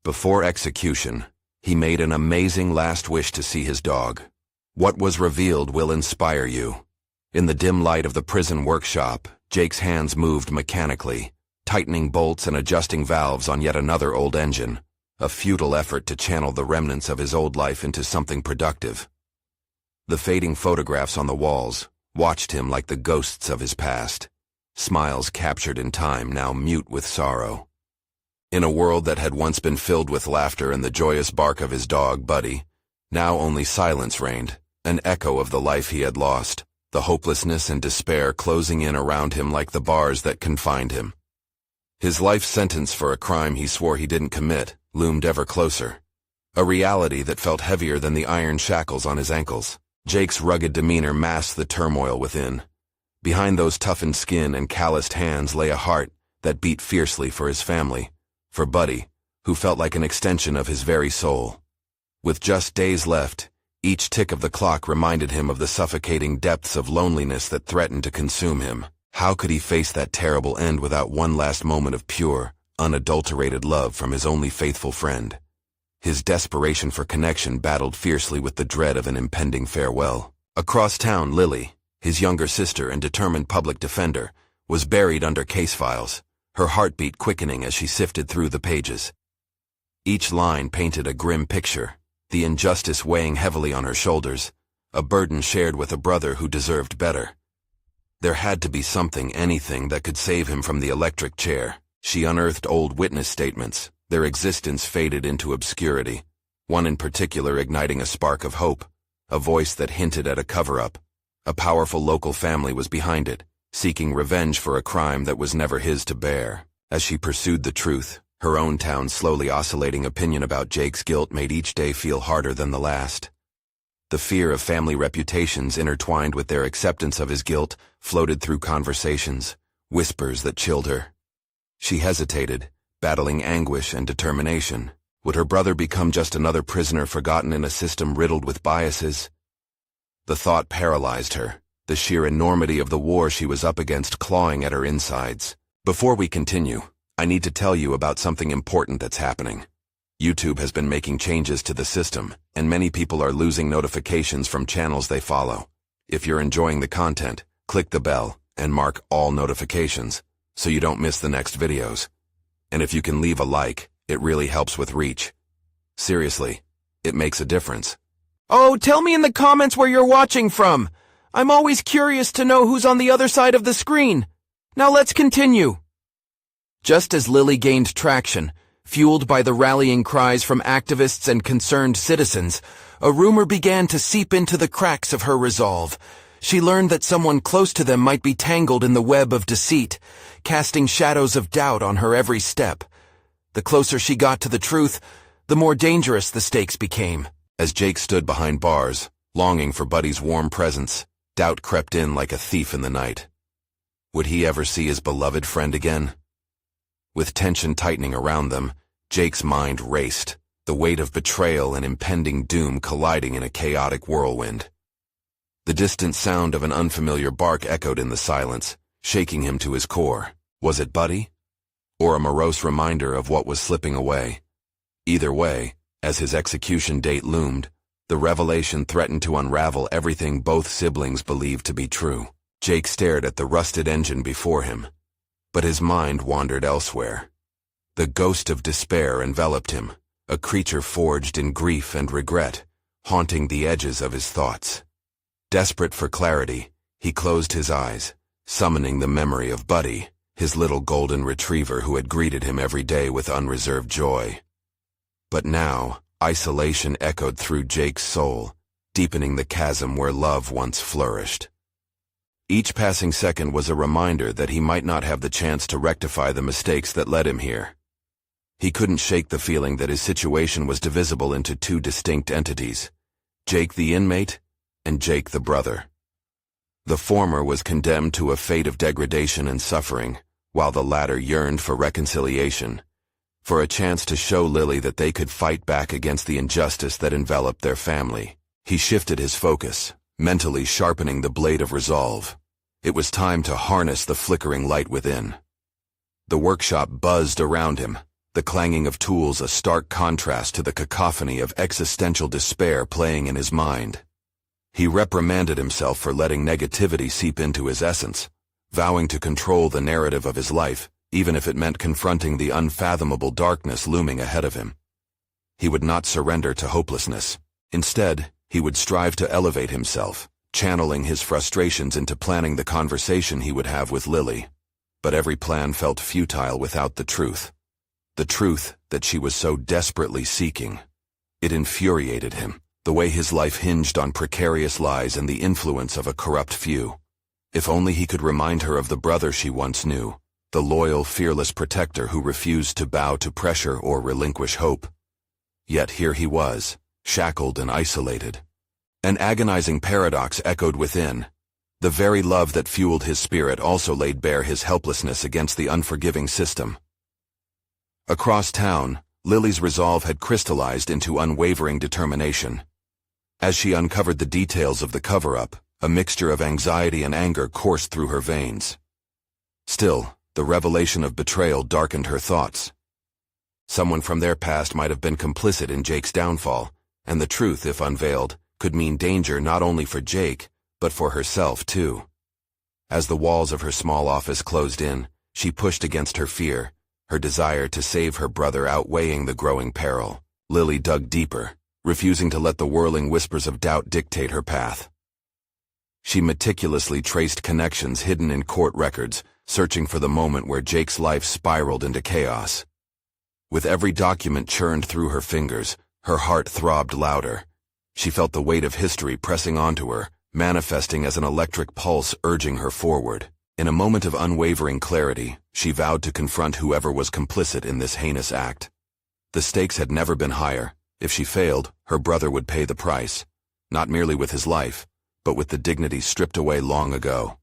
Before execution, he made an amazing last wish to see his dog. What was revealed will inspire you. In the dim light of the prison workshop, Jake's hands moved mechanically, tightening bolts and adjusting valves on yet another old engine, a futile effort to channel the remnants of his old life into something productive. The fading photographs on the walls watched him like the ghosts of his past, smiles captured in time now mute with sorrow. In a world that had once been filled with laughter and the joyous bark of his dog, Buddy, now only silence reigned, an echo of the life he had lost, the hopelessness and despair closing in around him like the bars that confined him. His life sentence for a crime he swore he didn't commit loomed ever closer, a reality that felt heavier than the iron shackles on his ankles. Jake's rugged demeanor masked the turmoil within. Behind those toughened skin and calloused hands lay a heart that beat fiercely for his family, for Buddy, who felt like an extension of his very soul. With just days left, each tick of the clock reminded him of the suffocating depths of loneliness that threatened to consume him. How could he face that terrible end without one last moment of pure, unadulterated love from his only faithful friend? His desperation for connection battled fiercely with the dread of an impending farewell. Across town, Lily, his younger sister and determined public defender, was buried under case files, her heartbeat quickening as she sifted through the pages. Each line painted a grim picture, the injustice weighing heavily on her shoulders, a burden shared with a brother who deserved better. There had to be something, anything, that could save him from the electric chair. She unearthed old witness statements, their existence faded into obscurity, one in particular igniting a spark of hope, a voice that hinted at a cover-up. A powerful local family was behind it, seeking revenge for a crime that was never his to bear. As she pursued the truth, her own town's slowly oscillating opinion about Jake's guilt made each day feel harder than the last. The fear of family reputations intertwined with their acceptance of his guilt floated through conversations, whispers that chilled her. She hesitated, battling anguish and determination. Would her brother become just another prisoner forgotten in a system riddled with biases? The thought paralyzed her, the sheer enormity of the war she was up against clawing at her insides. Before we continue, I need to tell you about something important that's happening. YouTube has been making changes to the system, and many people are losing notifications from channels they follow. If you're enjoying the content, click the bell and mark all notifications so you don't miss the next videos. And if you can leave a like, it really helps with reach. Seriously, it makes a difference. Oh, tell me in the comments where you're watching from. I'm always curious to know who's on the other side of the screen. Now let's continue. Just as Lily gained traction, fueled by the rallying cries from activists and concerned citizens, a rumor began to seep into the cracks of her resolve. She learned that someone close to them might be tangled in the web of deceit, casting shadows of doubt on her every step. The closer she got to the truth, the more dangerous the stakes became. As Jake stood behind bars, longing for Buddy's warm presence, doubt crept in like a thief in the night. Would he ever see his beloved friend again? With tension tightening around them, Jake's mind raced, the weight of betrayal and impending doom colliding in a chaotic whirlwind. The distant sound of an unfamiliar bark echoed in the silence, shaking him to his core. Was it Buddy? Or a morose reminder of what was slipping away? Either way, as his execution date loomed, the revelation threatened to unravel everything both siblings believed to be true. Jake stared at the rusted engine before him, but his mind wandered elsewhere. The ghost of despair enveloped him, a creature forged in grief and regret, haunting the edges of his thoughts. Desperate for clarity, he closed his eyes, summoning the memory of Buddy, his little golden retriever who had greeted him every day with unreserved joy. But now, isolation echoed through Jake's soul, deepening the chasm where love once flourished. Each passing second was a reminder that he might not have the chance to rectify the mistakes that led him here. He couldn't shake the feeling that his situation was divisible into two distinct entities, Jake the inmate and Jake the brother. The former was condemned to a fate of degradation and suffering, while the latter yearned for reconciliation, for a chance to show Lily that they could fight back against the injustice that enveloped their family. He shifted his focus, mentally sharpening the blade of resolve. It was time to harness the flickering light within. The workshop buzzed around him, the clanging of tools a stark contrast to the cacophony of existential despair playing in his mind. He reprimanded himself for letting negativity seep into his essence, vowing to control the narrative of his life, even if it meant confronting the unfathomable darkness looming ahead of him. He would not surrender to hopelessness. Instead, he would strive to elevate himself, channeling his frustrations into planning the conversation he would have with Lily. But every plan felt futile without the truth that she was so desperately seeking. It infuriated him, the way his life hinged on precarious lies and the influence of a corrupt few. If only he could remind her of the brother she once knew, the loyal, fearless protector who refused to bow to pressure or relinquish hope. Yet here he was, shackled and isolated. An agonizing paradox echoed within. The very love that fueled his spirit also laid bare his helplessness against the unforgiving system. Across town, Lily's resolve had crystallized into unwavering determination. As she uncovered the details of the cover-up, a mixture of anxiety and anger coursed through her veins. Still, the revelation of betrayal darkened her thoughts. Someone from their past might have been complicit in Jake's downfall, and the truth, if unveiled, could mean danger not only for Jake, but for herself too. As the walls of her small office closed in, she pushed against her fear, her desire to save her brother outweighing the growing peril. Lily dug deeper, refusing to let the whirling whispers of doubt dictate her path. She meticulously traced connections hidden in court records, searching for the moment where Jake's life spiraled into chaos. With every document churned through her fingers, her heart throbbed louder. She felt the weight of history pressing onto her, manifesting as an electric pulse urging her forward. In a moment of unwavering clarity, she vowed to confront whoever was complicit in this heinous act. The stakes had never been higher. If she failed, her brother would pay the price, not merely with his life, but with the dignity stripped away long ago.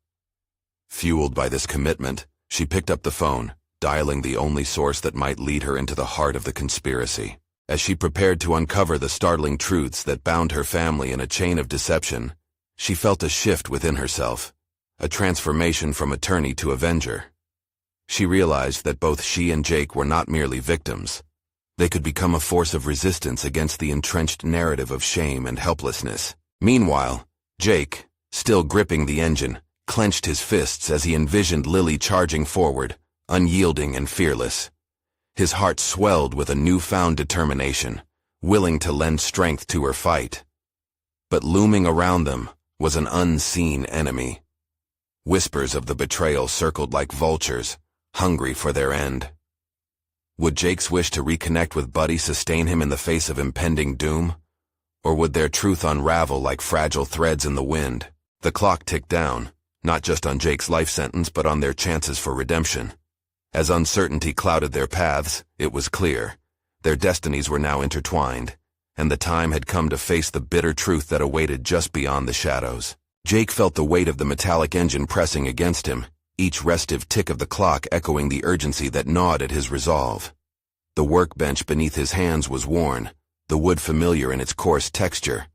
Fueled by this commitment, she picked up the phone, dialing the only source that might lead her into the heart of the conspiracy. As she prepared to uncover the startling truths that bound her family in a chain of deception, she felt a shift within herself, a transformation from attorney to avenger. She realized that both she and Jake were not merely victims. They could become a force of resistance against the entrenched narrative of shame and helplessness. Meanwhile, Jake, still gripping the engine, clenched his fists as he envisioned Lily charging forward, unyielding and fearless. His heart swelled with a newfound determination, willing to lend strength to her fight. But looming around them was an unseen enemy. Whispers of the betrayal circled like vultures, hungry for their end. Would Jake's wish to reconnect with Buddy sustain him in the face of impending doom? Or would their truth unravel like fragile threads in the wind? The clock ticked down, not just on Jake's life sentence but on their chances for redemption. As uncertainty clouded their paths, it was clear. Their destinies were now intertwined, and the time had come to face the bitter truth that awaited just beyond the shadows. Jake felt the weight of the metallic engine pressing against him, each restive tick of the clock echoing the urgency that gnawed at his resolve. The workbench beneath his hands was worn, the wood familiar in its coarse texture,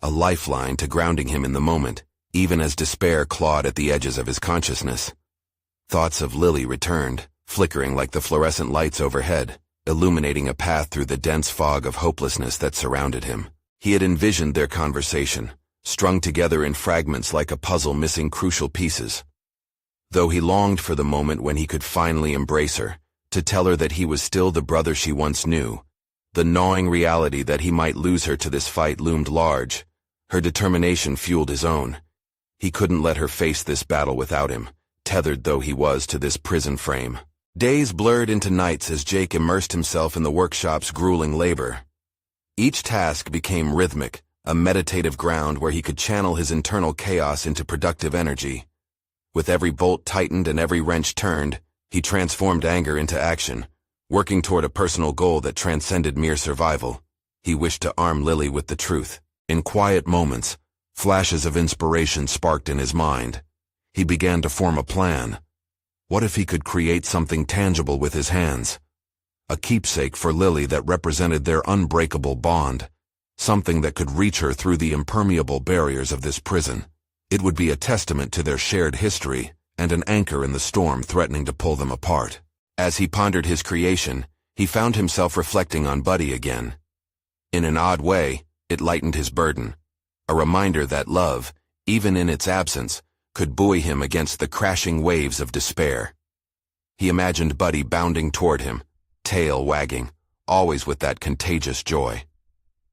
a lifeline to grounding him in the moment, even as despair clawed at the edges of his consciousness. Thoughts of Lily returned, flickering like the fluorescent lights overhead, illuminating a path through the dense fog of hopelessness that surrounded him. He had envisioned their conversation, strung together in fragments like a puzzle missing crucial pieces. Though he longed for the moment when he could finally embrace her, to tell her that he was still the brother she once knew, the gnawing reality that he might lose her to this fight loomed large. Her determination fueled his own. He couldn't let her face this battle without him, tethered though he was to this prison frame. Days blurred into nights as Jake immersed himself in the workshop's grueling labor. Each task became rhythmic, a meditative ground where he could channel his internal chaos into productive energy. With every bolt tightened and every wrench turned, he transformed anger into action, working toward a personal goal that transcended mere survival. He wished to arm Lily with the truth. In quiet moments, flashes of inspiration sparked in his mind. He began to form a plan. What if he could create something tangible with his hands? A keepsake for Lily that represented their unbreakable bond. Something that could reach her through the impermeable barriers of this prison. It would be a testament to their shared history and an anchor in the storm threatening to pull them apart. As he pondered his creation, He found himself reflecting on Buddy again. In an odd way, it lightened his burden, a reminder that love, even in its absence, could buoy him against the crashing waves of despair. He imagined Buddy bounding toward him, tail wagging, always with that contagious joy.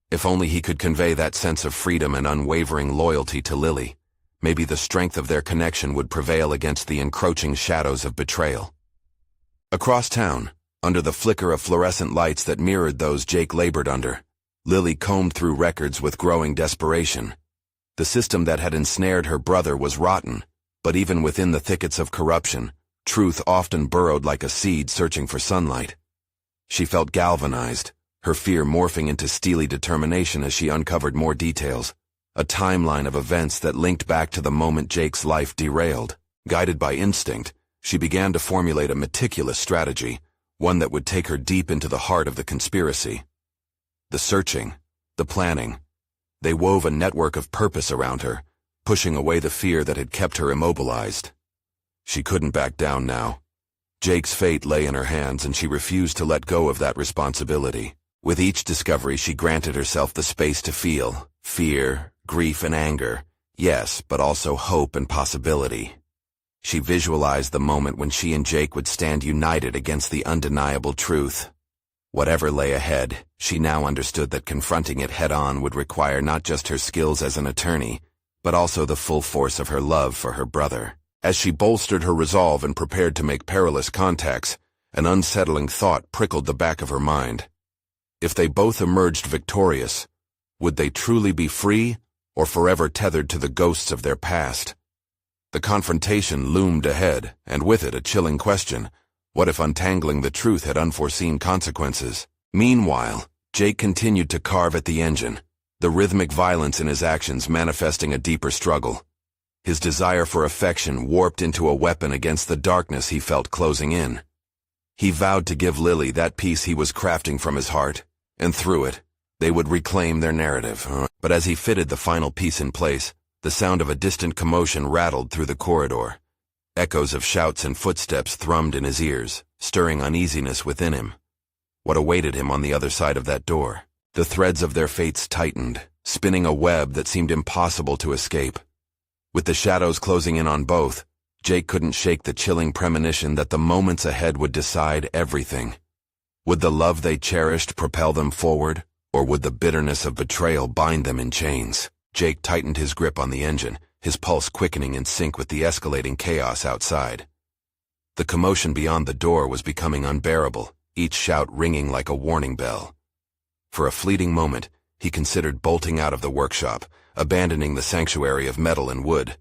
If only he could convey that sense of freedom and unwavering loyalty to Lily, maybe the strength of their connection would prevail against the encroaching shadows of betrayal. Across town, under the flicker of fluorescent lights that mirrored those Jake labored under, Lily combed through records with growing desperation. The system that had ensnared her brother was rotten, but even within the thickets of corruption, truth often burrowed like a seed searching for sunlight. She felt galvanized, her fear morphing into steely determination as she uncovered more details, a timeline of events that linked back to the moment Jake's life derailed. Guided by instinct, she began to formulate a meticulous strategy, one that would take her deep into the heart of the conspiracy. The searching, the planning, they wove a network of purpose around her, pushing away the fear that had kept her immobilized. She couldn't back down now. Jake's fate lay in her hands, and she refused to let go of that responsibility. With each discovery, she granted herself the space to feel fear, grief, and anger, yes, but also hope and possibility. She visualized the moment when she and Jake would stand united against the undeniable truth. Whatever lay ahead, she now understood that confronting it head-on would require not just her skills as an attorney, but also the full force of her love for her brother. As she bolstered her resolve and prepared to make perilous contacts, an unsettling thought prickled the back of her mind. If they both emerged victorious, would they truly be free or forever tethered to the ghosts of their past? The confrontation loomed ahead, and with it a chilling question. What if untangling the truth had unforeseen consequences? Meanwhile, Jake continued to carve at the engine, the rhythmic violence in his actions manifesting a deeper struggle. His desire for affection warped into a weapon against the darkness he felt closing in. He vowed to give Lily that peace he was crafting from his heart, and through it, they would reclaim their narrative. But as he fitted the final piece in place, the sound of a distant commotion rattled through the corridor. Echoes of shouts and footsteps thrummed in his ears, stirring uneasiness within him. What awaited him on the other side of that door? The threads of their fates tightened, spinning a web that seemed impossible to escape. With the shadows closing in on both, Jake couldn't shake the chilling premonition that the moments ahead would decide everything. Would the love they cherished propel them forward, or would the bitterness of betrayal bind them in chains? Jake tightened his grip on the engine, his pulse quickening in sync with the escalating chaos outside. The commotion beyond the door was becoming unbearable, each shout ringing like a warning bell. For a fleeting moment, he considered bolting out of the workshop, abandoning the sanctuary of metal and wood,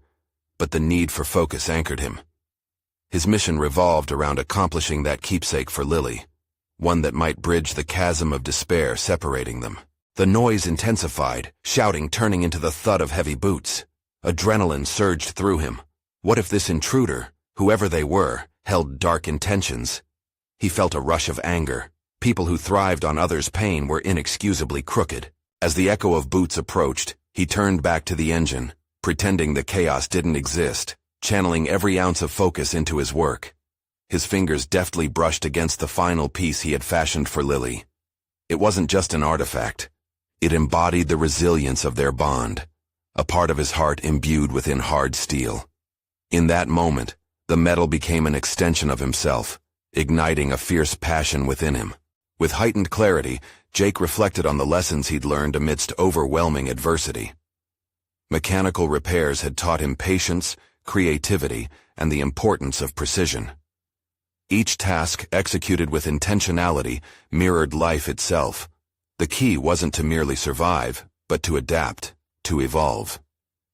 but the need for focus anchored him. His mission revolved around accomplishing that keepsake for Lily, one that might bridge the chasm of despair separating them. The noise intensified, shouting turning into the thud of heavy boots. Adrenaline surged through him. What if this intruder, whoever they were, held dark intentions? He felt a rush of anger. People who thrived on others' pain were inexcusably crooked. As the echo of boots approached, he turned back to the engine, pretending the chaos didn't exist, channeling every ounce of focus into his work. His fingers deftly brushed against the final piece he had fashioned for Lily. It wasn't just an artifact. It embodied the resilience of their bond, a part of his heart imbued within hard steel. In that moment, the metal became an extension of himself, igniting a fierce passion within him. With heightened clarity, Jake reflected on the lessons he'd learned amidst overwhelming adversity. Mechanical repairs had taught him patience, creativity, and the importance of precision. Each task, executed with intentionality, mirrored life itself. The key wasn't to merely survive, but to adapt, to evolve.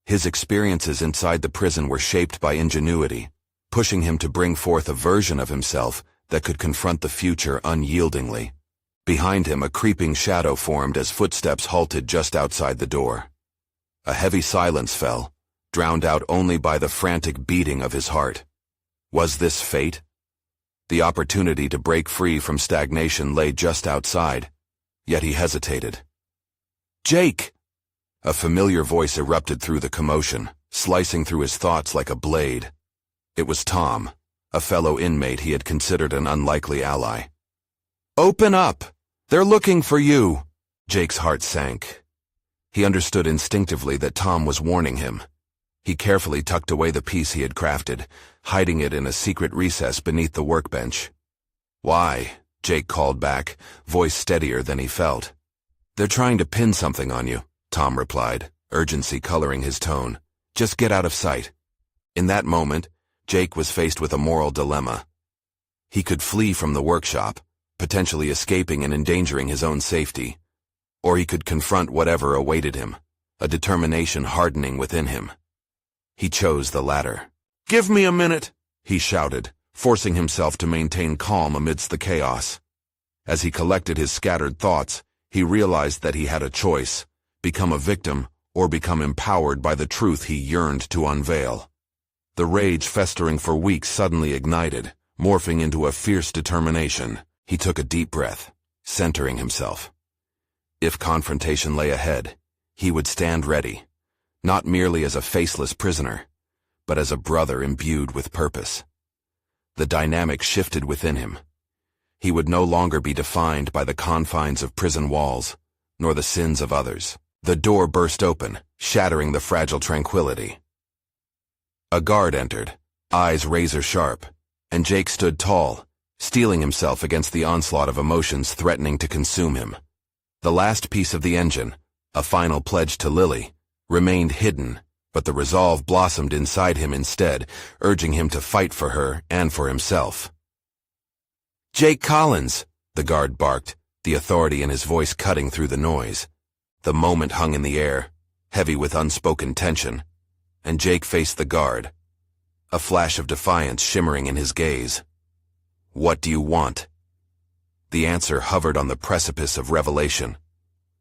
His experiences inside the prison were shaped by ingenuity, pushing him to bring forth a version of himself that could confront the future unyieldingly. Behind him, a creeping shadow formed as footsteps halted just outside the door. A heavy silence fell, drowned out only by the frantic beating of his heart. Was this fate? The opportunity to break free from stagnation lay just outside, yet he hesitated. "Jake!" A familiar voice erupted through the commotion, slicing through his thoughts like a blade. It was Tom, a fellow inmate he had considered an unlikely ally. Open up! They're looking for you! Jake's heart sank. He understood instinctively that Tom was warning him. He carefully tucked away the piece he had crafted, hiding it in a secret recess beneath the workbench. Why? Jake called back, voice steadier than he felt. They're trying to pin something on you, Tom replied, urgency coloring his tone. Just get out of sight. In that moment, Jake was faced with a moral dilemma. He could flee from the workshop, potentially escaping and endangering his own safety. Or he could confront whatever awaited him, a determination hardening within him. He chose the latter. Give me a minute, he shouted, forcing himself to maintain calm amidst the chaos. As he collected his scattered thoughts, he realized that he had a choice: become a victim or become empowered by the truth he yearned to unveil. The rage festering for weeks suddenly ignited, morphing into a fierce determination. He took a deep breath, centering himself. If confrontation lay ahead, he would stand ready, not merely as a faceless prisoner, but as a brother imbued with purpose. The dynamic shifted within him. He would no longer be defined by the confines of prison walls, nor the sins of others. The door burst open, shattering the fragile tranquility. A guard entered, eyes razor-sharp, and Jake stood tall, steeling himself against the onslaught of emotions threatening to consume him. The last piece of the engine, a final pledge to Lily, remained hidden, but the resolve blossomed inside him instead, urging him to fight for her and for himself. Jake Collins, the guard barked, the authority in his voice cutting through the noise. The moment hung in the air, heavy with unspoken tension, and Jake faced the guard, a flash of defiance shimmering in his gaze. What do you want? The answer hovered on the precipice of revelation.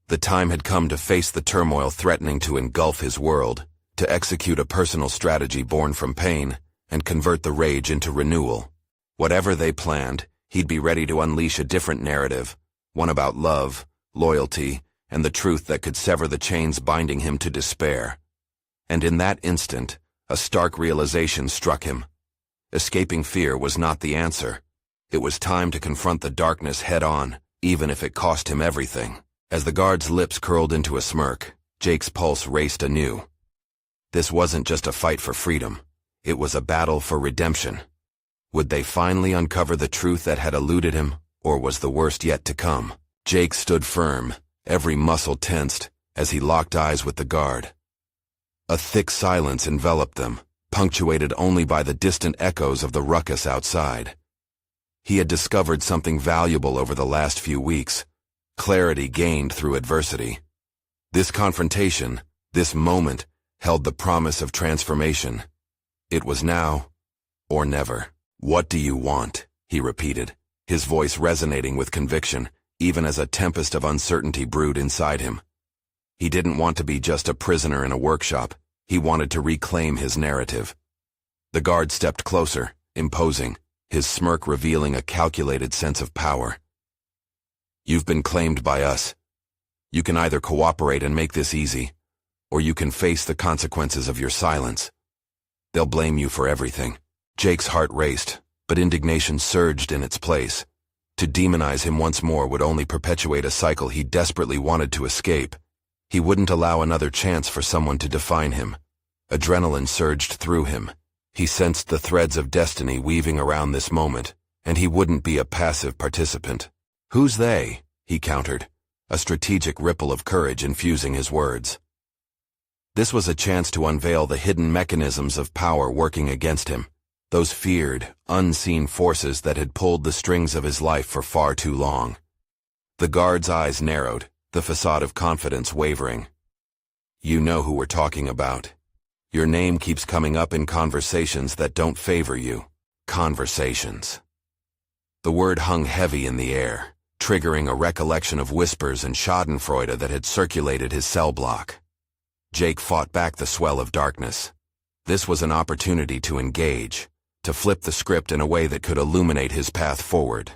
The time had come to face the turmoil threatening to engulf his world, to execute a personal strategy born from pain, and convert the rage into renewal. Whatever they planned, he'd be ready to unleash a different narrative, one about love, loyalty, and the truth that could sever the chains binding him to despair. And in that instant, a stark realization struck him. Escaping fear was not the answer. It was time to confront the darkness head-on, even if it cost him everything. As the guard's lips curled into a smirk, Jake's pulse raced anew. This wasn't just a fight for freedom. It was a battle for redemption. Would they finally uncover the truth that had eluded him, or was the worst yet to come? Jake stood firm, every muscle tensed, as he locked eyes with the guard. A thick silence enveloped them, punctuated only by the distant echoes of the ruckus outside. He had discovered something valuable over the last few weeks, clarity gained through adversity. This confrontation, this moment, held the promise of transformation. It was now, or never. What do you want? He repeated, his voice resonating with conviction, even as a tempest of uncertainty brewed inside him. He didn't want to be just a prisoner in a workshop. He wanted to reclaim his narrative. The guard stepped closer, imposing, his smirk revealing a calculated sense of power. You've been claimed by us. You can either cooperate and make this easy, or you can face the consequences of your silence. They'll blame you for everything. Jake's heart raced, but indignation surged in its place. To demonize him once more would only perpetuate a cycle he desperately wanted to escape. He wouldn't allow another chance for someone to define him. Adrenaline surged through him. He sensed the threads of destiny weaving around this moment, and he wouldn't be a passive participant. Who's they? He countered, a strategic ripple of courage infusing his words. This was a chance to unveil the hidden mechanisms of power working against him, those feared, unseen forces that had pulled the strings of his life for far too long. The guard's eyes narrowed, the facade of confidence wavering. You know who we're talking about. Your name keeps coming up in conversations that don't favor you. Conversations. The word hung heavy in the air, triggering a recollection of whispers and schadenfreude that had circulated his cell block. Jake fought back the swell of darkness. This was an opportunity to engage, to flip the script in a way that could illuminate his path forward.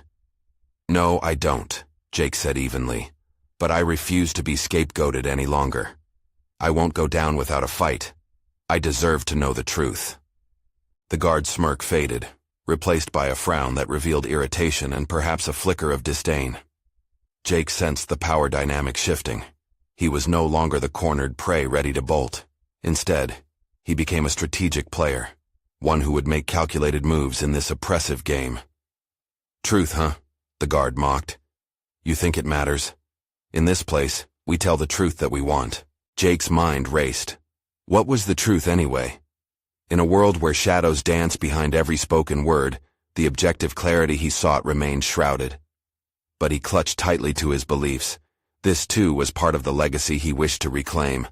No, I don't, Jake said evenly, but I refuse to be scapegoated any longer. I won't go down without a fight. I deserve to know the truth. The guard's smirk faded, replaced by a frown that revealed irritation and perhaps a flicker of disdain. Jake sensed the power dynamic shifting. He was no longer the cornered prey ready to bolt. Instead, he became a strategic player, one who would make calculated moves in this oppressive game. "Truth, huh?" the guard mocked. "You think it matters? In this place, we tell the truth that we want." Jake's mind raced. What was the truth anyway? In a world where shadows dance behind every spoken word, the objective clarity he sought remained shrouded. But he clutched tightly to his beliefs. This, too, was part of the legacy he wished to reclaim.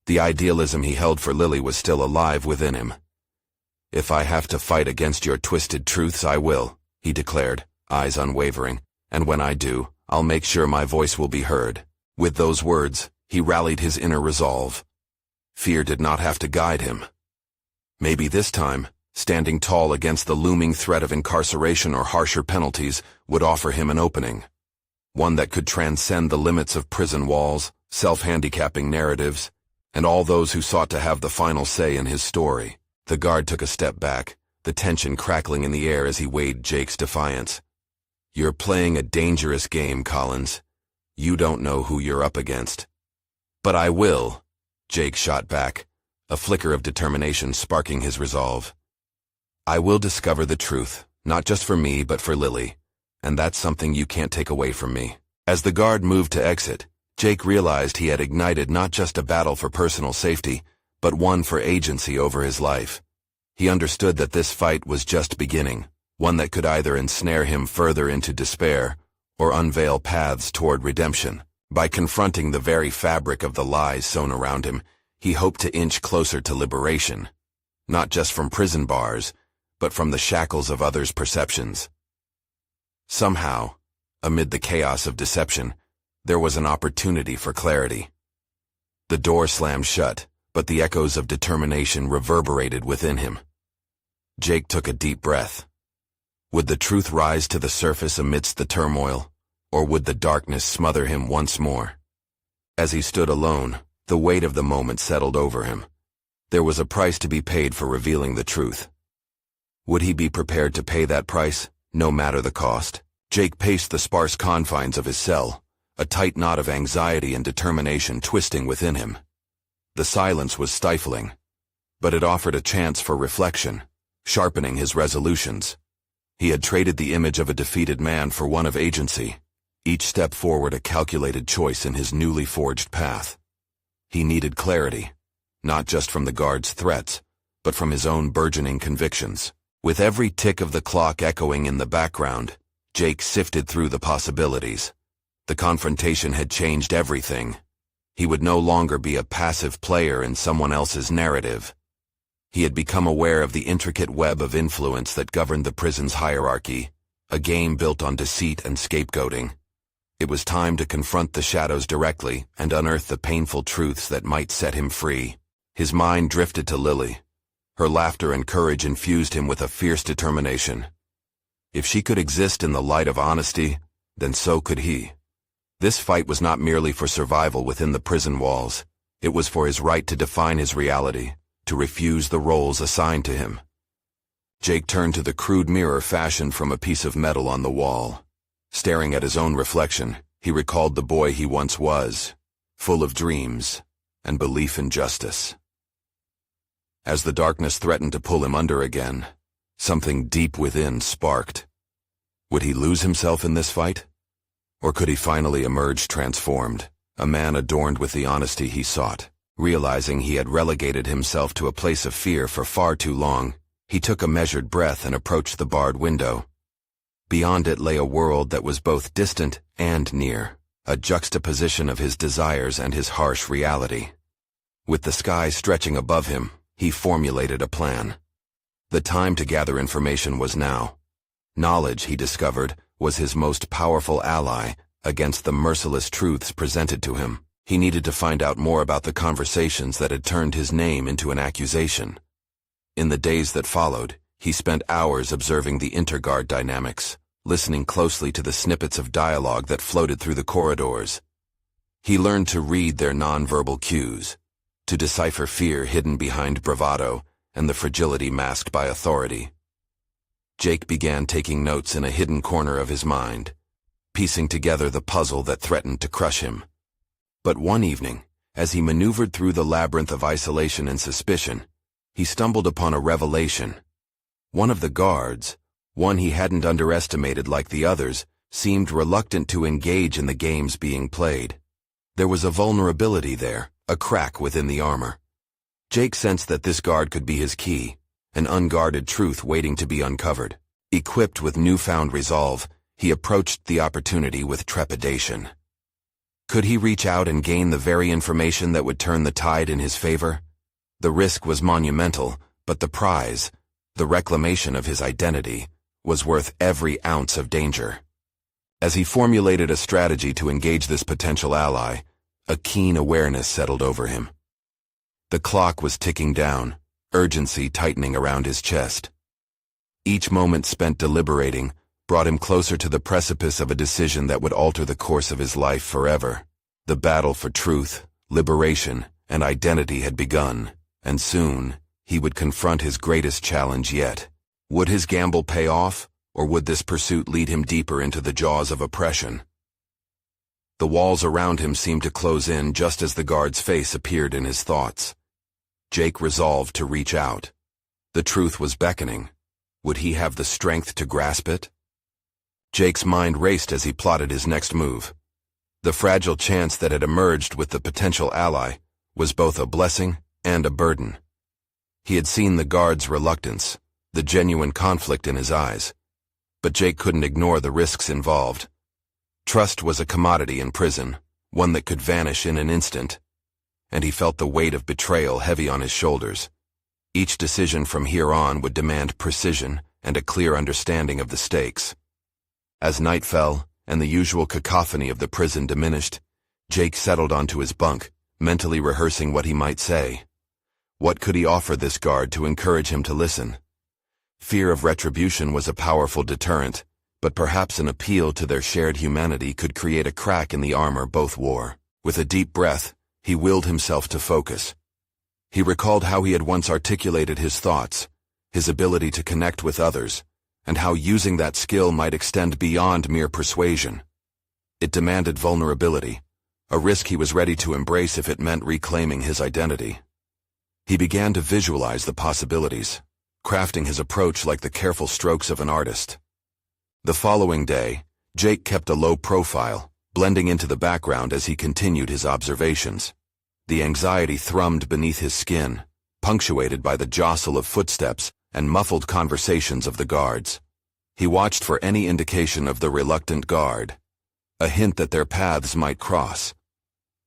The idealism he held for Lily was still alive within him. "If I have to fight against your twisted truths, I will," he declared, eyes unwavering. "And when I do, I'll make sure my voice will be heard." With those words, he rallied his inner resolve. Fear did not have to guide him. Maybe this time, standing tall against the looming threat of incarceration or harsher penalties would offer him an opening. One that could transcend the limits of prison walls, self-handicapping narratives, and all those who sought to have the final say in his story. The guard took a step back, the tension crackling in the air as he weighed Jake's defiance. "You're playing a dangerous game, Collins. You don't know who you're up against." "But I will," Jake shot back, a flicker of determination sparking his resolve. "I will discover the truth, not just for me, but for Lily, and that's something you can't take away from me." As the guard moved to exit, Jake realized he had ignited not just a battle for personal safety, but one for agency over his life. He understood that this fight was just beginning, one that could either ensnare him further into despair or unveil paths toward redemption. By confronting the very fabric of the lies sown around him, he hoped to inch closer to liberation, not just from prison bars, but from the shackles of others' perceptions. Somehow, amid the chaos of deception, there was an opportunity for clarity. The door slammed shut, but the echoes of determination reverberated within him. Jake took a deep breath. Would the truth rise to the surface amidst the turmoil, or would the darkness smother him once more? As he stood alone, the weight of the moment settled over him. There was a price to be paid for revealing the truth. Would he be prepared to pay that price, no matter the cost? Jake paced the sparse confines of his cell, a tight knot of anxiety and determination twisting within him. The silence was stifling, but it offered a chance for reflection, sharpening his resolutions. He had traded the image of a defeated man for one of agency, each step forward a calculated choice in his newly forged path. He needed clarity, not just from the guard's threats, but from his own burgeoning convictions. With every tick of the clock echoing in the background, Jake sifted through the possibilities. The confrontation had changed everything. He would no longer be a passive player in someone else's narrative. He had become aware of the intricate web of influence that governed the prison's hierarchy, a game built on deceit and scapegoating. It was time to confront the shadows directly and unearth the painful truths that might set him free. His mind drifted to Lily. Her laughter and courage infused him with a fierce determination. If she could exist in the light of honesty, then so could he. This fight was not merely for survival within the prison walls. It was for his right to define his reality, to refuse the roles assigned to him. Jake turned to the crude mirror fashioned from a piece of metal on the wall. Staring at his own reflection, he recalled the boy he once was, full of dreams and belief in justice. As the darkness threatened to pull him under again, something deep within sparked. Would he lose himself in this fight? Or could he finally emerge transformed, a man adorned with the honesty he sought? Realizing he had relegated himself to a place of fear for far too long, he took a measured breath and approached the barred window. Beyond it lay a world that was both distant and near, a juxtaposition of his desires and his harsh reality. With the sky stretching above him, he formulated a plan. The time to gather information was now. Knowledge, he discovered, was his most powerful ally against the merciless truths presented to him. He needed to find out more about the conversations that had turned his name into an accusation. In the days that followed, he spent hours observing the interguard dynamics, listening closely to the snippets of dialogue that floated through the corridors. He learned to read their nonverbal cues, to decipher fear hidden behind bravado and the fragility masked by authority. Jake began taking notes in a hidden corner of his mind, piecing together the puzzle that threatened to crush him. But one evening, as he maneuvered through the labyrinth of isolation and suspicion, he stumbled upon a revelation. One of the guards, one he hadn't underestimated like the others, seemed reluctant to engage in the games being played. There was a vulnerability there, a crack within the armor. Jake sensed that this guard could be his key, an unguarded truth waiting to be uncovered. Equipped with newfound resolve, he approached the opportunity with trepidation. Could he reach out and gain the very information that would turn the tide in his favor? The risk was monumental, but the prize, the reclamation of his identity, was worth every ounce of danger. As he formulated a strategy to engage this potential ally, a keen awareness settled over him. The clock was ticking down, urgency tightening around his chest. Each moment spent deliberating brought him closer to the precipice of a decision that would alter the course of his life forever. The battle for truth, liberation, and identity had begun, and soon he would confront his greatest challenge yet. Would his gamble pay off, or would this pursuit lead him deeper into the jaws of oppression? The walls around him seemed to close in just as the guard's face appeared in his thoughts. Jake resolved to reach out. The truth was beckoning. Would he have the strength to grasp it? Jake's mind raced as he plotted his next move. The fragile chance that had emerged with the potential ally was both a blessing and a burden. He had seen the guard's reluctance, the genuine conflict in his eyes. But Jake couldn't ignore the risks involved. Trust was a commodity in prison, one that could vanish in an instant, and he felt the weight of betrayal heavy on his shoulders. Each decision from here on would demand precision and a clear understanding of the stakes. As night fell, and the usual cacophony of the prison diminished, Jake settled onto his bunk, mentally rehearsing what he might say. What could he offer this guard to encourage him to listen? Fear of retribution was a powerful deterrent, but perhaps an appeal to their shared humanity could create a crack in the armor both wore. With a deep breath, he willed himself to focus. He recalled how he had once articulated his thoughts, his ability to connect with others, and how using that skill might extend beyond mere persuasion. It demanded vulnerability, a risk he was ready to embrace if it meant reclaiming his identity. He began to visualize the possibilities, crafting his approach like the careful strokes of an artist. The following day, Jake kept a low profile, blending into the background as he continued his observations. The anxiety thrummed beneath his skin, punctuated by the jostle of footsteps and muffled conversations of the guards. He watched for any indication of the reluctant guard, a hint that their paths might cross.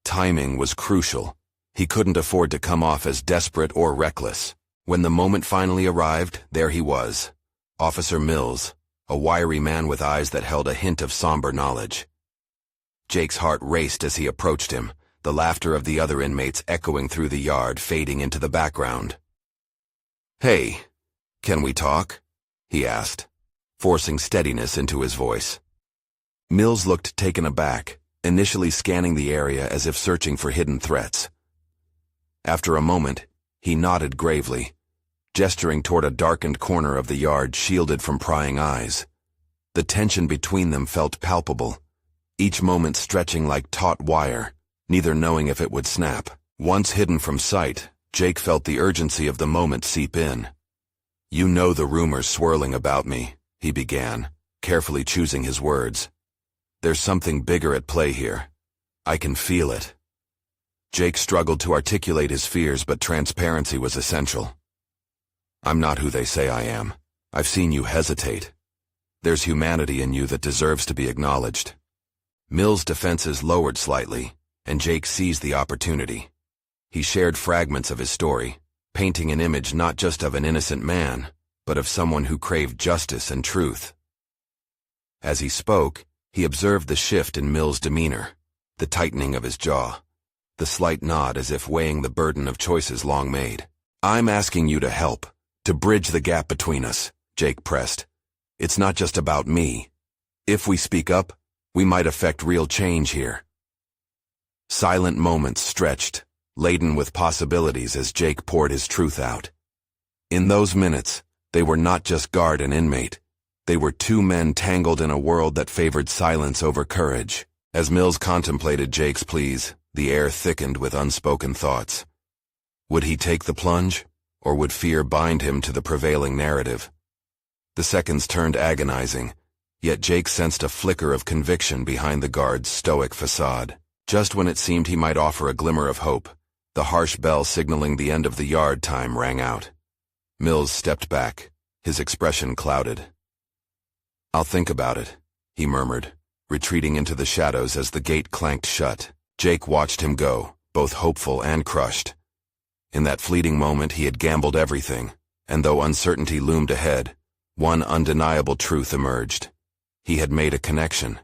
Timing was crucial. He couldn't afford to come off as desperate or reckless. When the moment finally arrived, there he was, Officer Mills, a wiry man with eyes that held a hint of somber knowledge. Jake's heart raced as he approached him, the laughter of the other inmates echoing through the yard, fading into the background. "Hey, can we talk?" he asked, forcing steadiness into his voice. Mills looked taken aback, initially scanning the area as if searching for hidden threats. After a moment, he nodded gravely, gesturing toward a darkened corner of the yard shielded from prying eyes. The tension between them felt palpable, each moment stretching like taut wire, neither knowing if it would snap. Once hidden from sight, Jake felt the urgency of the moment seep in. "You know the rumors swirling about me," he began, carefully choosing his words. "There's something bigger at play here. I can feel it." Jake struggled to articulate his fears, but transparency was essential. "I'm not who they say I am. I've seen you hesitate. There's humanity in you that deserves to be acknowledged." Mill's defenses lowered slightly, and Jake seized the opportunity. He shared fragments of his story, painting an image not just of an innocent man, but of someone who craved justice and truth. As he spoke, he observed the shift in Mill's demeanor, the tightening of his jaw, the slight nod as if weighing the burden of choices long made. "I'm asking you to help, to bridge the gap between us," Jake pressed. "It's not just about me. If we speak up, we might affect real change here." Silent moments stretched, laden with possibilities as Jake poured his truth out. In those minutes, They were not just guard and inmate. They were two men tangled in a world that favored silence over courage. As Mills contemplated Jake's pleas, the air thickened with unspoken thoughts. Would he take the plunge, or would fear bind him to the prevailing narrative? The seconds turned agonizing, yet Jake sensed a flicker of conviction behind the guard's stoic facade. Just when it seemed he might offer a glimmer of hope, the harsh bell signaling the end of the yard time rang out. Mills stepped back, his expression clouded. "I'll think about it," he murmured, retreating into the shadows as the gate clanked shut. Jake watched him go, both hopeful and crushed. In that fleeting moment he had gambled everything, and though uncertainty loomed ahead, one undeniable truth emerged. He had made a connection.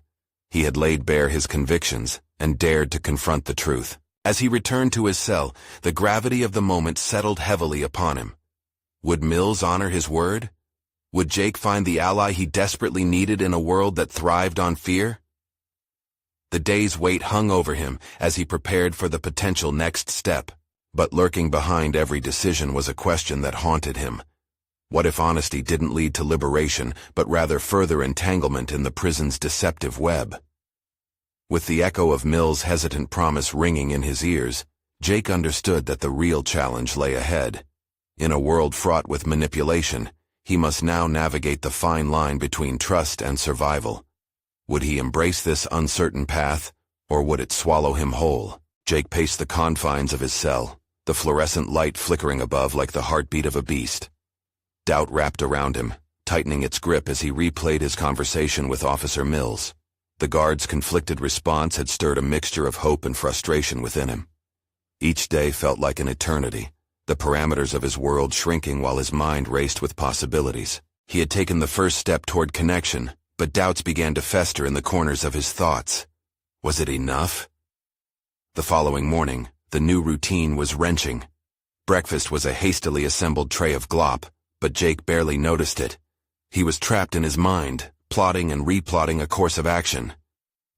He had laid bare his convictions and dared to confront the truth. As he returned to his cell, the gravity of the moment settled heavily upon him. Would Mills honor his word? Would Jake find the ally he desperately needed in a world that thrived on fear? The day's weight hung over him as he prepared for the potential next step, but lurking behind every decision was a question that haunted him. What if honesty didn't lead to liberation, but rather further entanglement in the prison's deceptive web? With the echo of Mills' hesitant promise ringing in his ears, Jake understood that the real challenge lay ahead. In a world fraught with manipulation, he must now navigate the fine line between trust and survival. Would he embrace this uncertain path, or would it swallow him whole? Jake paced the confines of his cell, the fluorescent light flickering above like the heartbeat of a beast. Doubt wrapped around him, tightening its grip as he replayed his conversation with Officer Mills. The guard's conflicted response had stirred a mixture of hope and frustration within him. Each day felt like an eternity, the parameters of his world shrinking while his mind raced with possibilities. He had taken the first step toward connection, but doubts began to fester in the corners of his thoughts. Was it enough? The following morning, the new routine was wrenching. Breakfast was a hastily assembled tray of glop, but Jake barely noticed it. He was trapped in his mind, plotting and replotting a course of action.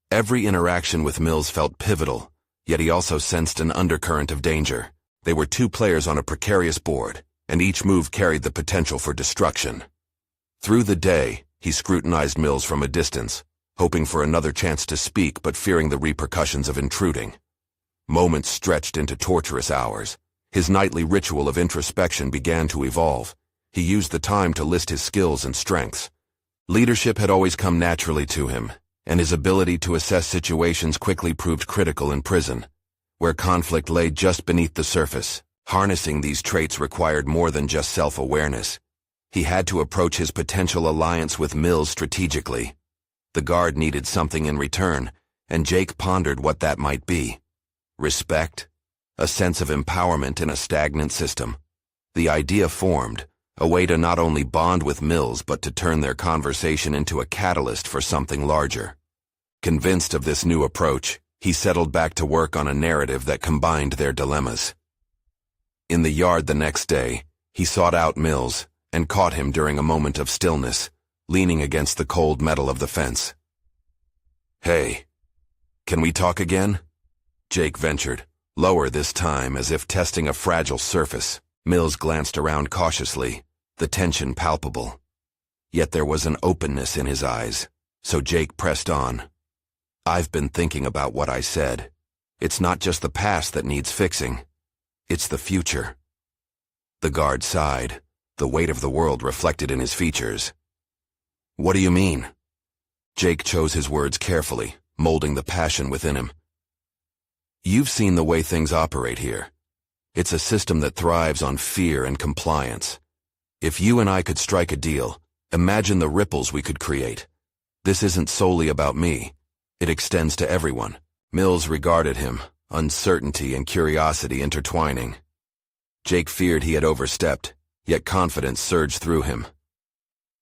Every interaction with Mills felt pivotal, yet he also sensed an undercurrent of danger. They were two players on a precarious board, and each move carried the potential for destruction. Through the day, he scrutinized Mills from a distance, hoping for another chance to speak but fearing the repercussions of intruding. Moments stretched into torturous hours. His nightly ritual of introspection began to evolve. He used the time to list his skills and strengths. Leadership had always come naturally to him, and his ability to assess situations quickly proved critical in prison, where conflict lay just beneath the surface. Harnessing these traits required more than just self-awareness. He had to approach his potential alliance with Mills strategically. The guard needed something in return, and Jake pondered what that might be. Respect? A sense of empowerment in a stagnant system. The idea formed, a way to not only bond with Mills but to turn their conversation into a catalyst for something larger. Convinced of this new approach, he settled back to work on a narrative that combined their dilemmas. In the yard the next day, he sought out Mills and caught him during a moment of stillness, leaning against the cold metal of the fence. "Hey, can we talk again?" Jake ventured, lower this time as if testing a fragile surface. Mills glanced around cautiously, the tension palpable. Yet there was an openness in his eyes, so Jake pressed on. "I've been thinking about what I said. It's not just the past that needs fixing. It's the future." The guard sighed, the weight of the world reflected in his features. "What do you mean?" Jake chose his words carefully, molding the passion within him. "You've seen the way things operate here. It's a system that thrives on fear and compliance. If you and I could strike a deal, imagine the ripples we could create. This isn't solely about me. It extends to everyone." Mills regarded him, uncertainty and curiosity intertwining. Jake feared he had overstepped, yet confidence surged through him.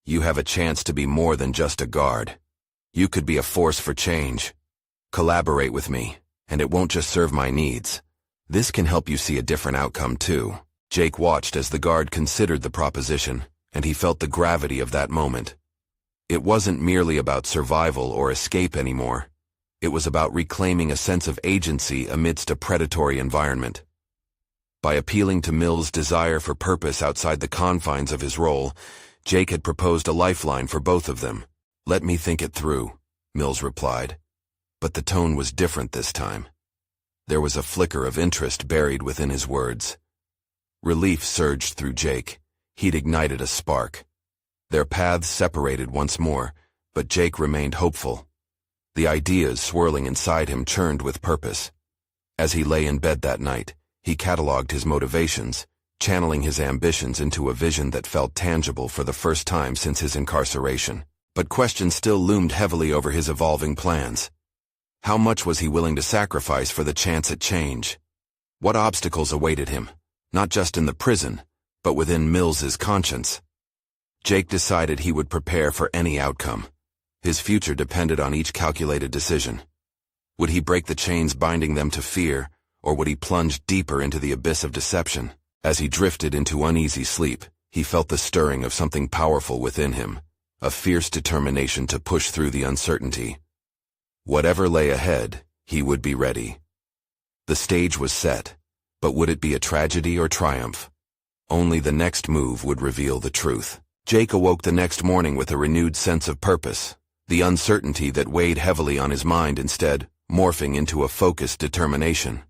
"You have a chance to be more than just a guard. You could be a force for change. Collaborate with me, and it won't just serve my needs. This can help you see a different outcome too." Jake watched as the guard considered the proposition, and he felt the gravity of that moment. It wasn't merely about survival or escape anymore. It was about reclaiming a sense of agency amidst a predatory environment. By appealing to Mills' desire for purpose outside the confines of his role, Jake had proposed a lifeline for both of them. "Let me think it through," Mills replied. But the tone was different this time. There was a flicker of interest buried within his words. Relief surged through Jake. He'd ignited a spark. Their paths separated once more, but Jake remained hopeful. The ideas swirling inside him churned with purpose. As he lay in bed that night, he cataloged his motivations, channeling his ambitions into a vision that felt tangible for the first time since his incarceration. But questions still loomed heavily over his evolving plans. How much was he willing to sacrifice for the chance at change? What obstacles awaited him, not just in the prison, but within Mills's conscience? Jake decided he would prepare for any outcome. His future depended on each calculated decision. Would he break the chains binding them to fear, or would he plunge deeper into the abyss of deception? As he drifted into uneasy sleep, he felt the stirring of something powerful within him, a fierce determination to push through the uncertainty. Whatever lay ahead, he would be ready. The stage was set, but would it be a tragedy or triumph? Only the next move would reveal the truth. Jake awoke the next morning with a renewed sense of purpose, the uncertainty that weighed heavily on his mind instead morphing into a focused determination.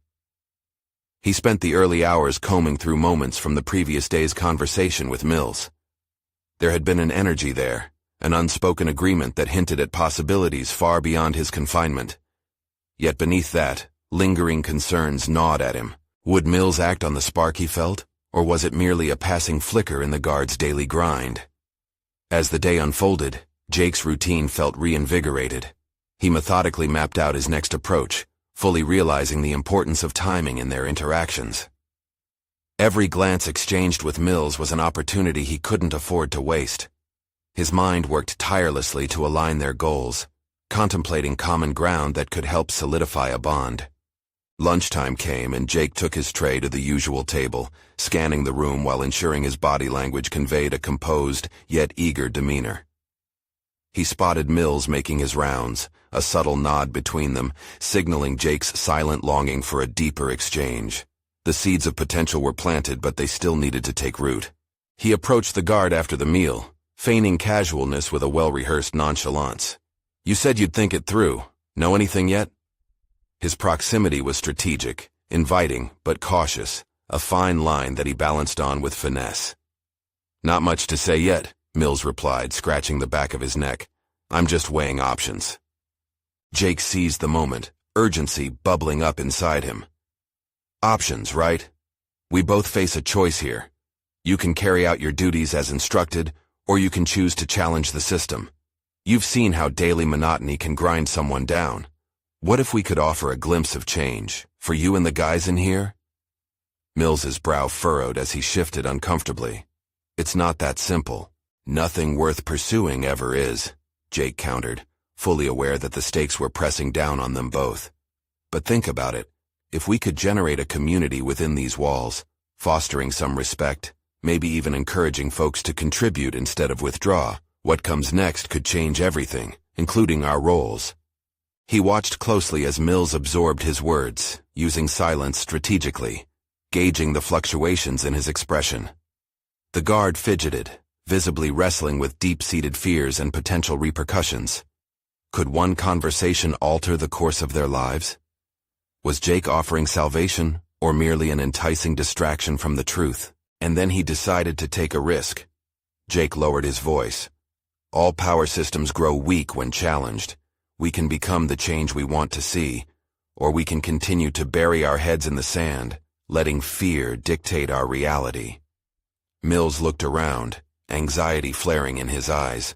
He spent the early hours combing through moments from the previous day's conversation with Mills. There had been an energy there, an unspoken agreement that hinted at possibilities far beyond his confinement. Yet beneath that, lingering concerns gnawed at him. Would Mills act on the spark he felt, or was it merely a passing flicker in the guard's daily grind? As the day unfolded, Jake's routine felt reinvigorated. He methodically mapped out his next approach, fully realizing the importance of timing in their interactions. Every glance exchanged with Mills was an opportunity he couldn't afford to waste. His mind worked tirelessly to align their goals, contemplating common ground that could help solidify a bond. Lunchtime came and Jake took his tray to the usual table, scanning the room while ensuring his body language conveyed a composed, yet eager demeanor. He spotted Mills making his rounds, a subtle nod between them, signaling Jake's silent longing for a deeper exchange. The seeds of potential were planted, but they still needed to take root. He approached the guard after the meal, feigning casualness with a well-rehearsed nonchalance. "You said you'd think it through. Know anything yet?" His proximity was strategic, inviting, but cautious, a fine line that he balanced on with finesse. "Not much to say yet," Mills replied, scratching the back of his neck. "I'm just weighing options." Jake seized the moment, urgency bubbling up inside him. "Options, right? We both face a choice here. You can carry out your duties as instructed, or you can choose to challenge the system. You've seen how daily monotony can grind someone down. What if we could offer a glimpse of change, for you and the guys in here?" Mills's brow furrowed as he shifted uncomfortably. "It's not that simple. Nothing worth pursuing ever is," Jake countered, fully aware that the stakes were pressing down on them both. "But think about it. If we could generate a community within these walls, fostering some respect, maybe even encouraging folks to contribute instead of withdraw, what comes next could change everything, including our roles." He watched closely as Mills absorbed his words, using silence strategically, gauging the fluctuations in his expression. The guard fidgeted, visibly wrestling with deep-seated fears and potential repercussions. Could one conversation alter the course of their lives? Was Jake offering salvation, or merely an enticing distraction from the truth? And then he decided to take a risk. Jake lowered his voice. "All power systems grow weak when challenged. We can become the change we want to see, or we can continue to bury our heads in the sand, letting fear dictate our reality." Mills looked around, anxiety flaring in his eyes.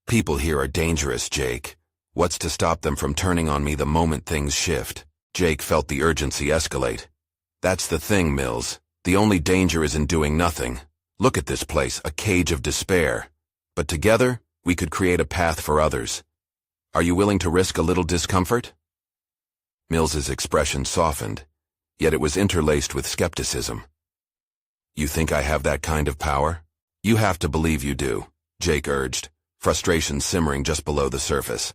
"People here are dangerous, Jake. What's to stop them from turning on me the moment things shift?" Jake felt the urgency escalate. "That's the thing, Mills. The only danger is in doing nothing. Look at this place, a cage of despair. But together, we could create a path for others. Are you willing to risk a little discomfort?" Mills's expression softened, yet it was interlaced with skepticism. "You think I have that kind of power?" "You have to believe you do," Jake urged, frustration simmering just below the surface.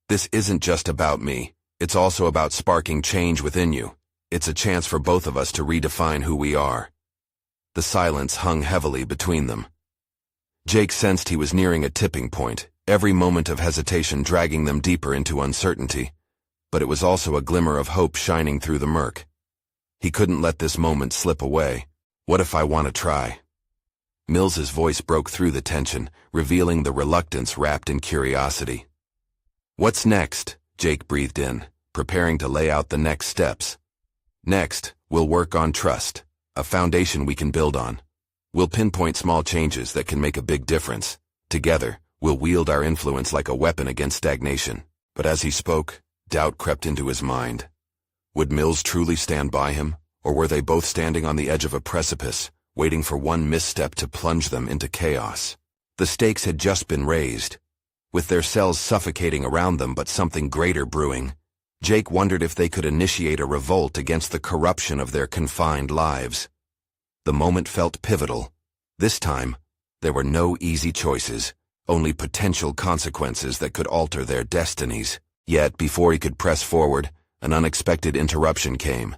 "This isn't just about me. It's also about sparking change within you. It's a chance for both of us to redefine who we are. The silence hung heavily between them. Jake sensed he was nearing a tipping point, every moment of hesitation dragging them deeper into uncertainty, but it was also a glimmer of hope shining through the murk. He couldn't let this moment slip away. What if I want to try? Mills's voice broke through the tension, revealing the reluctance wrapped in curiosity. What's next? Jake breathed in, preparing to lay out the next steps. Next, we'll work on trust, a foundation we can build on. We'll pinpoint small changes that can make a big difference. Together, we'll wield our influence like a weapon against stagnation. But as he spoke, doubt crept into his mind. Would Mills truly stand by him, or were they both standing on the edge of a precipice, waiting for one misstep to plunge them into chaos? The stakes had just been raised. With their cells suffocating around them but something greater brewing, Jake wondered if they could initiate a revolt against the corruption of their confined lives. The moment felt pivotal. This time, there were no easy choices, only potential consequences that could alter their destinies. Yet, before he could press forward, an unexpected interruption came.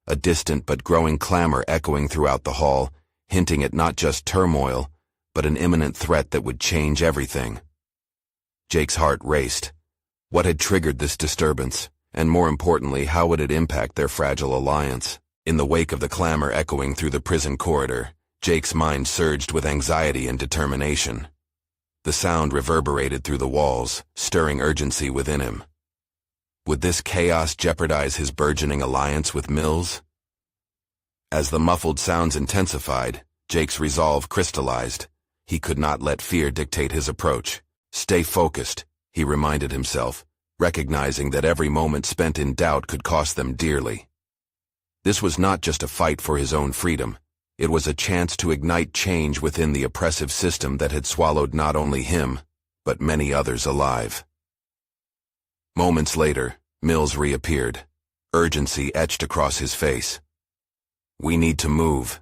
A distant but growing clamor echoing throughout the hall, hinting at not just turmoil, but an imminent threat that would change everything. Jake's heart raced. What had triggered this disturbance? And more importantly, how would it impact their fragile alliance? In the wake of the clamor echoing through the prison corridor, Jake's mind surged with anxiety and determination. The sound reverberated through the walls, stirring urgency within him. Would this chaos jeopardize his burgeoning alliance with Mills? As the muffled sounds intensified, Jake's resolve crystallized. He could not let fear dictate his approach. Stay focused, he reminded himself, recognizing that every moment spent in doubt could cost them dearly. This was not just a fight for his own freedom. It was a chance to ignite change within the oppressive system that had swallowed not only him, but many others alive. Moments later, Mills reappeared. Urgency etched across his face. "We need to move.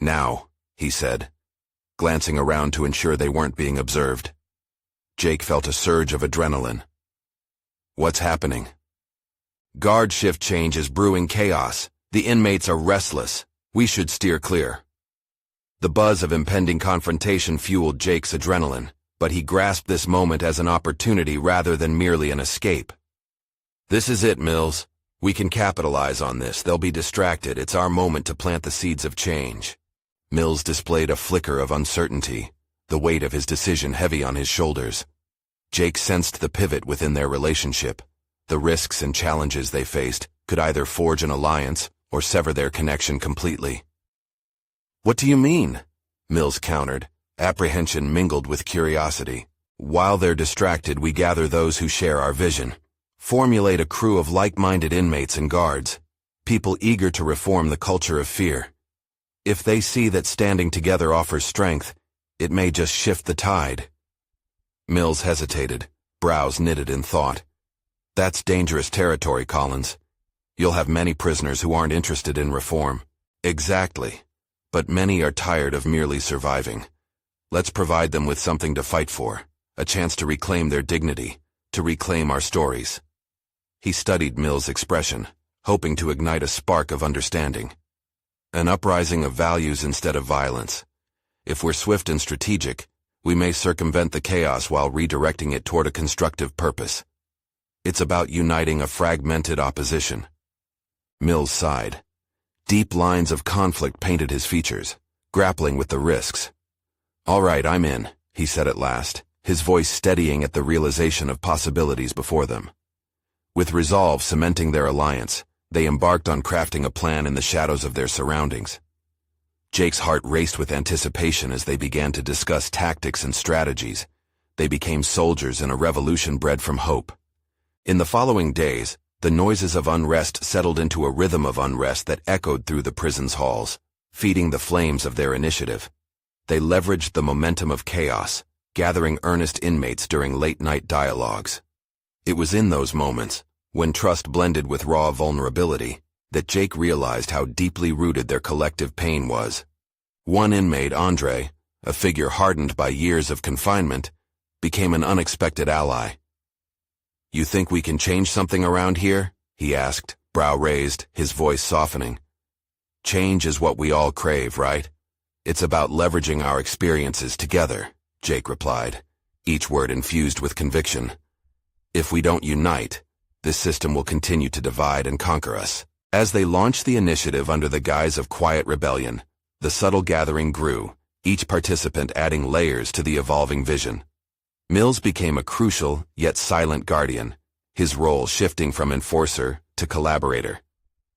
Now," he said, glancing around to ensure they weren't being observed. Jake felt a surge of adrenaline. What's happening? Guard shift change is brewing chaos. The inmates are restless. We should steer clear. The buzz of impending confrontation fueled Jake's adrenaline, but he grasped this moment as an opportunity rather than merely an escape. This is it, Mills. We can capitalize on this. They'll be distracted. It's our moment to plant the seeds of change. Mills displayed a flicker of uncertainty, the weight of his decision heavy on his shoulders. Jake sensed the pivot within their relationship. The risks and challenges they faced could either forge an alliance or sever their connection completely. What do you mean? Mills countered, apprehension mingled with curiosity. While they're distracted, we gather those who share our vision. Formulate a crew of like-minded inmates and guards, people eager to reform the culture of fear. If they see that standing together offers strength, it may just shift the tide. Mills hesitated, brows knitted in thought. That's dangerous territory, Collins. You'll have many prisoners who aren't interested in reform. Exactly. But many are tired of merely surviving. Let's provide them with something to fight for, a chance to reclaim their dignity, to reclaim our stories. He studied Mills' expression, hoping to ignite a spark of understanding. An uprising of values instead of violence. If we're swift and strategic, we may circumvent the chaos while redirecting it toward a constructive purpose. It's about uniting a fragmented opposition. Mills sighed. Deep lines of conflict painted his features, grappling with the risks. All right, I'm in, he said at last, his voice steadying at the realization of possibilities before them. With resolve cementing their alliance, they embarked on crafting a plan in the shadows of their surroundings. Jake's heart raced with anticipation as they began to discuss tactics and strategies. They became soldiers in a revolution bred from hope. In the following days, the noises of unrest settled into a rhythm of unrest that echoed through the prison's halls, feeding the flames of their initiative. They leveraged the momentum of chaos, gathering earnest inmates during late-night dialogues. It was in those moments, when trust blended with raw vulnerability, that Jake realized how deeply rooted their collective pain was. One inmate, Andre, a figure hardened by years of confinement, became an unexpected ally. "You think we can change something around here?" he asked, brow raised, his voice softening. Change is what we all crave, right? It's about leveraging our experiences together, Jake replied, each word infused with conviction. If we don't unite, this system will continue to divide and conquer us. As they launched the initiative under the guise of quiet rebellion, the subtle gathering grew, each participant adding layers to the evolving vision. Mills became a crucial, yet silent guardian, his role shifting from enforcer to collaborator.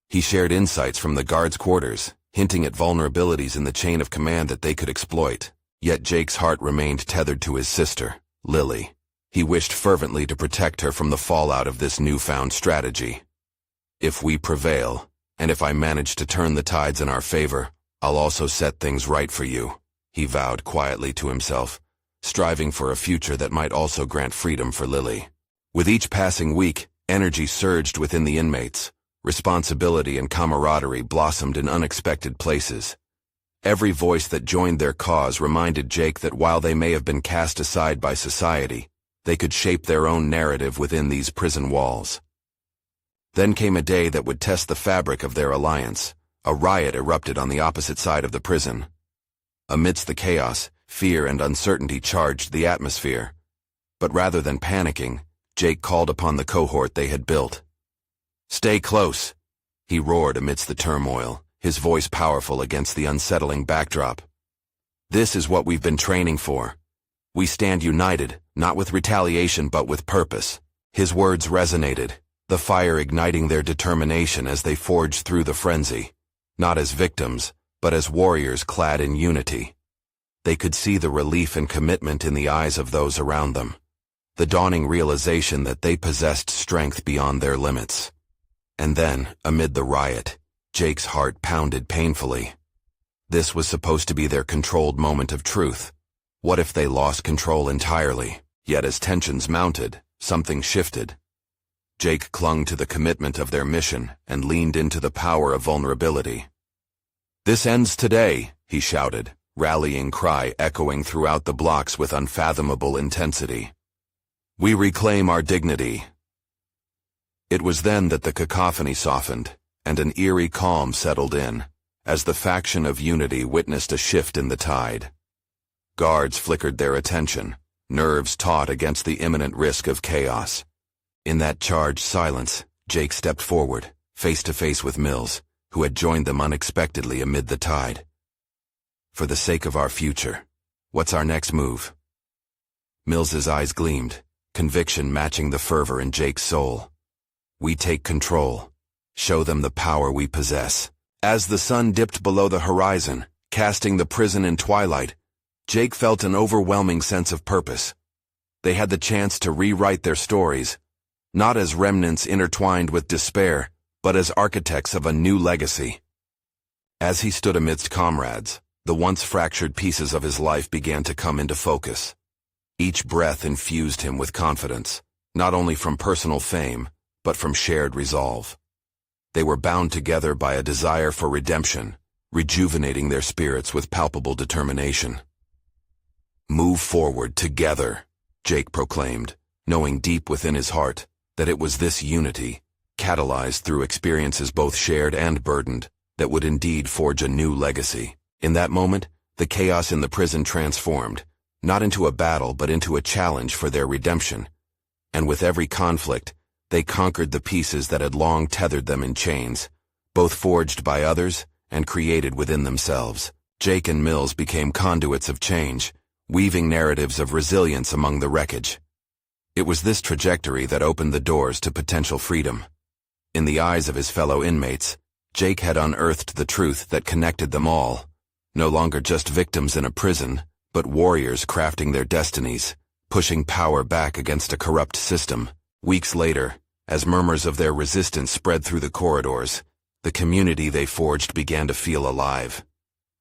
He shared insights from the guards' quarters, hinting at vulnerabilities in the chain of command that they could exploit. Yet Jake's heart remained tethered to his sister, Lily. He wished fervently to protect her from the fallout of this newfound strategy. If we prevail, and if I manage to turn the tides in our favor, I'll also set things right for you, he vowed quietly to himself, striving for a future that might also grant freedom for Lily. With each passing week, energy surged within the inmates. Responsibility and camaraderie blossomed in unexpected places. Every voice that joined their cause reminded Jake that while they may have been cast aside by society, they could shape their own narrative within these prison walls. Then came a day that would test the fabric of their alliance. A riot erupted on the opposite side of the prison. Amidst the chaos, fear and uncertainty charged the atmosphere. But rather than panicking, Jake called upon the cohort they had built. "Stay close," he roared amidst the turmoil, his voice powerful against the unsettling backdrop. "This is what we've been training for. We stand united, not with retaliation but with purpose." His words resonated, the fire igniting their determination as they forged through the frenzy, not as victims, but as warriors clad in unity. They could see the relief and commitment in the eyes of those around them, the dawning realization that they possessed strength beyond their limits. And then, amid the riot, Jake's heart pounded painfully. This was supposed to be their controlled moment of truth. What if they lost control entirely? Yet as tensions mounted, something shifted. Jake clung to the commitment of their mission and leaned into the power of vulnerability. "This ends today," he shouted, rallying cry echoing throughout the blocks with unfathomable intensity. "We reclaim our dignity." It was then that the cacophony softened, and an eerie calm settled in, as the faction of unity witnessed a shift in the tide. Guards flickered their attention, nerves taut against the imminent risk of chaos. In that charged silence, Jake stepped forward, face to face with Mills, who had joined them unexpectedly amid the tide. "For the sake of our future, what's our next move?" Mills's eyes gleamed, conviction matching the fervor in Jake's soul. "We take control. Show them the power we possess." As the sun dipped below the horizon, casting the prison in twilight, Jake felt an overwhelming sense of purpose. They had the chance to rewrite their stories, not as remnants intertwined with despair, but as architects of a new legacy. As he stood amidst comrades, the once fractured pieces of his life began to come into focus. Each breath infused him with confidence, not only from personal fame, but from shared resolve. They were bound together by a desire for redemption, rejuvenating their spirits with palpable determination. "Move forward together," Jake proclaimed, knowing deep within his heart that it was this unity, catalyzed through experiences both shared and burdened, that would indeed forge a new legacy. In that moment, the chaos in the prison transformed, not into a battle but into a challenge for their redemption. And with every conflict, they conquered the pieces that had long tethered them in chains, both forged by others and created within themselves. Jake and Mills became conduits of change, weaving narratives of resilience among the wreckage. It was this trajectory that opened the doors to potential freedom. In the eyes of his fellow inmates, Jake had unearthed the truth that connected them all, no longer just victims in a prison, but warriors crafting their destinies, pushing power back against a corrupt system. Weeks later, as murmurs of their resistance spread through the corridors, the community they forged began to feel alive.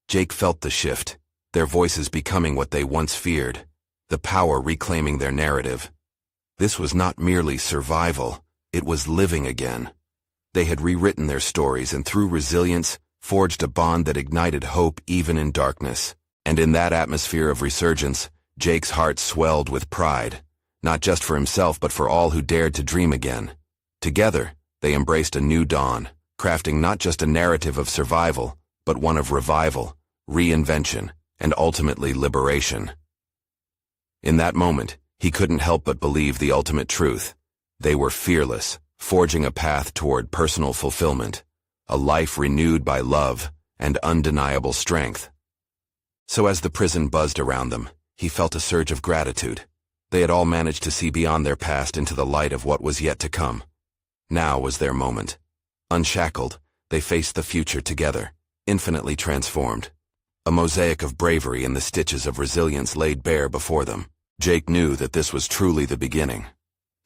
Jake felt the shift, their voices becoming what they once feared, the power reclaiming their narrative. This was not merely survival, it was living again. They had rewritten their stories and through resilience, forged a bond that ignited hope even in darkness. And in that atmosphere of resurgence, Jake's heart swelled with pride, not just for himself but for all who dared to dream again. Together, They embraced a new dawn, crafting not just a narrative of survival, but one of revival, reinvention, and ultimately liberation. In that moment, he couldn't help but believe the ultimate truth. They were fearless, forging a path toward personal fulfillment, a life renewed by love and undeniable strength. So as the prison buzzed around them, he felt a surge of gratitude. They had all managed to see beyond their past into the light of what was yet to come. Now was their moment. Unshackled, they faced the future together, infinitely transformed. A mosaic of bravery and the stitches of resilience laid bare before them. Jake knew that this was truly the beginning.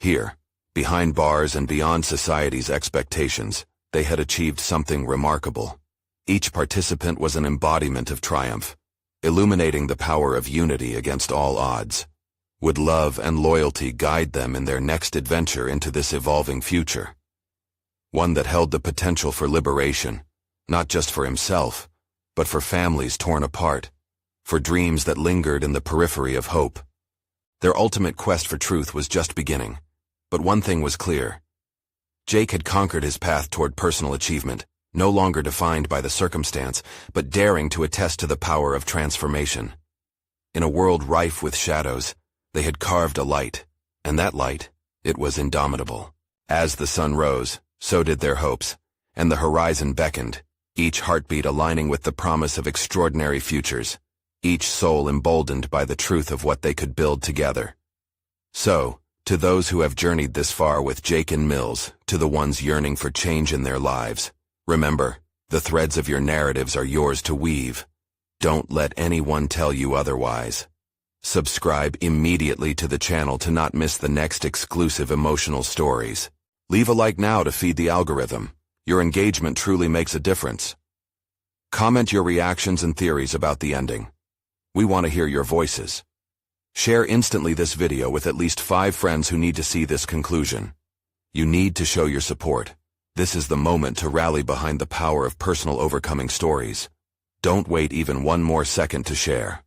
Here, behind bars and beyond society's expectations, they had achieved something remarkable. Each participant was an embodiment of triumph, illuminating the power of unity against all odds. Would love and loyalty guide them in their next adventure into this evolving future? One that held the potential for liberation, not just for himself, but for families torn apart, for dreams that lingered in the periphery of hope. Their ultimate quest for truth was just beginning, but one thing was clear. Jake had conquered his path toward personal achievement, no longer defined by the circumstance, but daring to attest to the power of transformation. In a world rife with shadows, they had carved a light, and that light, it was indomitable. As the sun rose, so did their hopes, and the horizon beckoned, each heartbeat aligning with the promise of extraordinary futures, each soul emboldened by the truth of what they could build together. So, to those who have journeyed this far with Jake and Mills, to the ones yearning for change in their lives, remember, the threads of your narratives are yours to weave. Don't let anyone tell you otherwise. Subscribe immediately to the channel to not miss the next exclusive emotional stories. Leave a like now to feed the algorithm. Your engagement truly makes a difference. Comment your reactions and theories about the ending. We want to hear your voices. Share instantly this video with at least 5 friends who need to see this conclusion. You need to show your support. This is the moment to rally behind the power of personal overcoming stories. Don't wait even one more second to share.